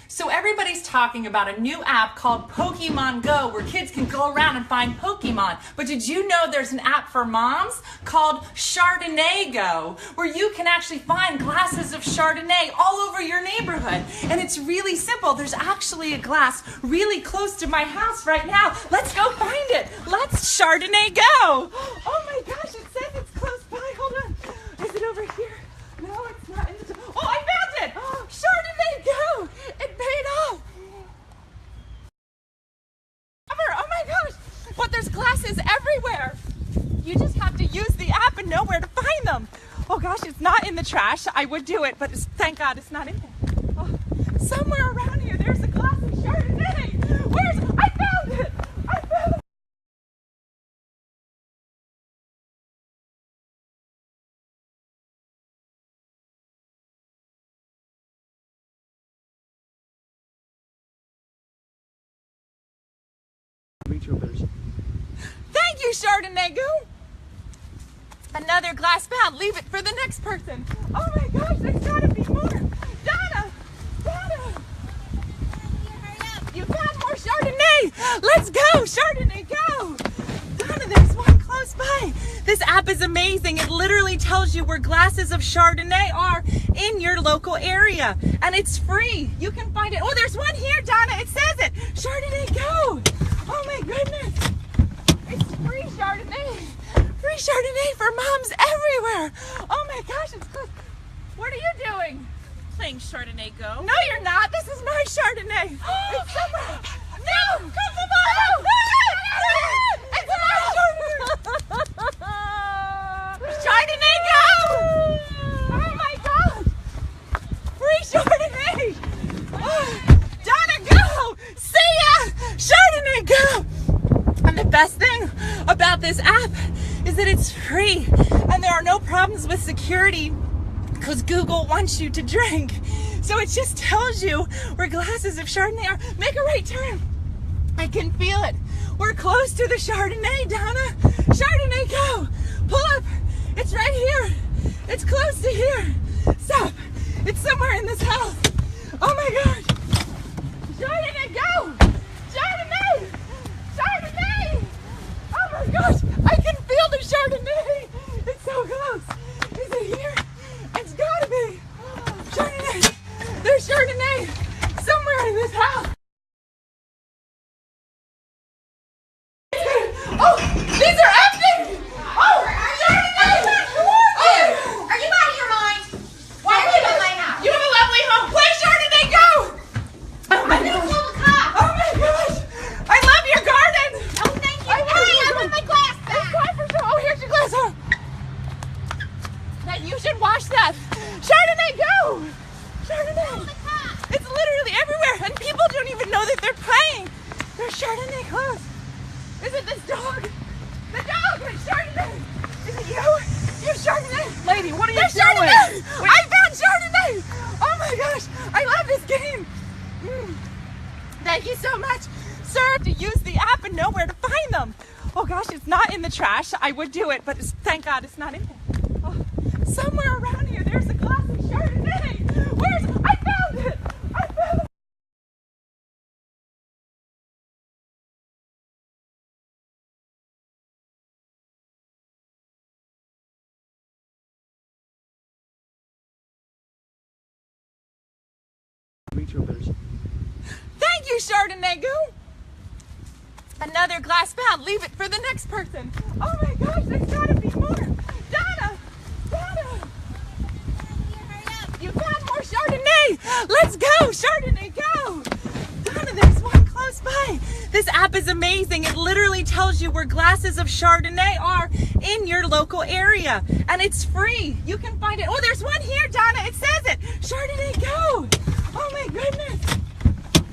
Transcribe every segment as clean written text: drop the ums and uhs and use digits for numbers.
So everybody's talking about a new app called Pokemon Go where kids can go around and find Pokemon. But did you know there's an app for moms called Chardonnay Go where you can actually find glasses of Chardonnay all over your neighborhood? And it's really simple. There's actually a glass really close to my house right now. Let's go find it. Let's Chardonnay Go. Oh my gosh, it says it's close by. Hold on. Is it over here? No, it's not in the... Oh, I found it! Oh, Chardonnay Go! It paid off! Oh my gosh! But there's glasses everywhere! You just have to use the app and know where to find them. Oh gosh, it's not in the trash. I would do it, but thank God it's not in there. Oh, somewhere around here, there's a glass of Chardonnay! I found it! I found it! Thank you, Chardonnay Go. Another glass found. Leave it for the next person. Oh my gosh, there's gotta be more. Donna! You found more Chardonnay. Let's go, Chardonnay Go. Donna, there's one close by. This app is amazing. It literally tells you where glasses of Chardonnay are in your local area. And it's free. You can find it. Oh, there's one here, Donna. It says it. Chardonnay Go. Oh my goodness. It's free Chardonnay. Free Chardonnay for moms everywhere. Oh my gosh, it's close. What are you doing? Playing Chardonnay Go. No, you're not. This is my Chardonnay. It's somewhere. No! Come on! It's my Chardonnay. Chardonnay Go! Oh my gosh. Free Chardonnay. Oh, Donna, go! See ya! Chardonnay Go! And the best thing about this app is that it's free and there are no problems with security because Google wants you to drink. So it just tells you where glasses of Chardonnay are. Make a right turn. I can feel it. We're close to the Chardonnay, Donna. Chardonnay Go. Pull up. It's right here. It's close to here. Stop. It's somewhere in this house. Oh my gosh. Chardonnay Go. Chardonnay. Chardonnay. Oh my gosh. I can feel the Chardonnay. It's so close. Is it here? It's gotta be. Chardonnay. There's Chardonnay somewhere in this house. Oh, these are empty. Oh, Chardonnay. Oh, Are you out of your mind? Why are you in my house? you have a lovely home. Play Chardonnay Go. Oh my I'm gonna gosh. call the cops. Oh my gosh. I love your garden. Oh, thank you. I I want my glass It's back. time for sure. Oh, here's your glass. Oh. Now you should wash that. Chardonnay Go. Chardonnay. Call the cops. It's literally everywhere, and people don't even know that they're playing. There's Chardonnay close. Is it this dog? The dog with Chardonnay. Is it you? You have Chardonnay? Lady, what are you There's doing? Chardonnay. I found Chardonnay. Oh my gosh. I love this game. Thank you so much, sir, to use the app and know where to find them. Oh gosh, it's not in the trash. I would do it, but thank God it's not in there. Oh, somewhere around here, there's a glass of Chardonnay. I found it. I found it. Thank you, Chardonnay Go. Another glass found. Leave it for the next person. Oh my gosh, there's gotta be more. Donna! You found more Chardonnay. Let's go, Chardonnay Go. Donna, there's one close by. This app is amazing. It literally tells you where glasses of Chardonnay are in your local area. And it's free. You can find it. Oh, there's one here, Donna. It says it. Chardonnay Go. Oh my goodness.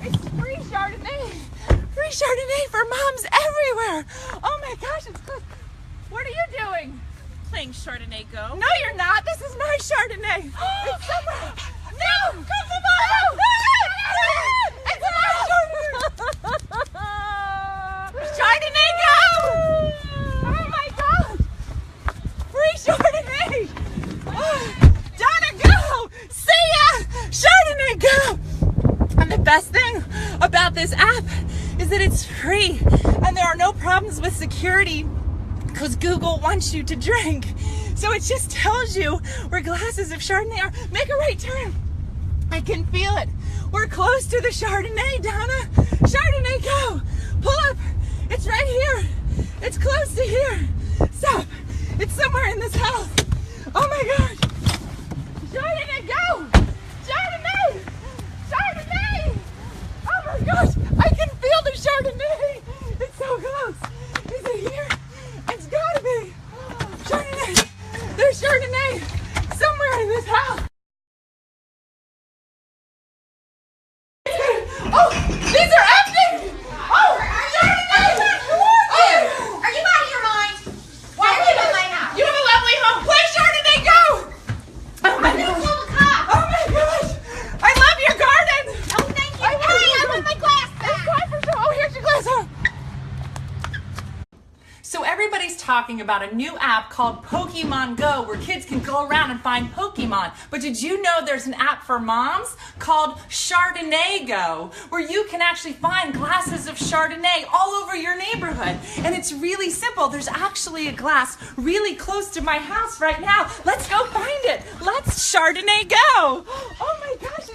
It's free Chardonnay. Free Chardonnay for moms everywhere. Oh my gosh, it's close. What are you doing? Playing Chardonnay Go. No, you're not. This is my Chardonnay. It's somewhere. No! Come on! It's my Chardonnay. Chardonnay Go! Oh my gosh! Free Chardonnay! Oh, Donna, go! See ya! Chardonnay Go! And the best thing about this app is that it's free and there are no problems with security because Google wants you to drink. So it just tells you where glasses of Chardonnay are. Make a right turn. I can feel it. We're close to the Chardonnay, Donna. Chardonnay Go. Pull up. It's right here. It's close to here. Stop. It's somewhere in this house. Oh my gosh. Chardonnay Go. Chardonnay. Chardonnay. Oh my gosh. I can feel the Chardonnay. It's so close. Is it here? It's gotta be. Chardonnay. There's Chardonnay somewhere in this house. Oh, these are empty! Oh, Chardonnay! Are you out of your mind? Why are you in my house? You have a lovely home. Play Chardonnay Go! Oh my I'm gonna gosh! call the cops. Oh my gosh! I love your garden! Oh, thank you. I love Hey, your I want my glass back. Oh, here's your glass. Oh. So everybody's talking about a new app called Pokemon Go where kids can go around and find Pokemon. But did you know there's an app for moms called Chardonnay Go where you can actually find glasses of Chardonnay all over your neighborhood? And it's really simple. There's actually a glass really close to my house right now. Let's go find it. Let's Chardonnay Go. Oh my gosh.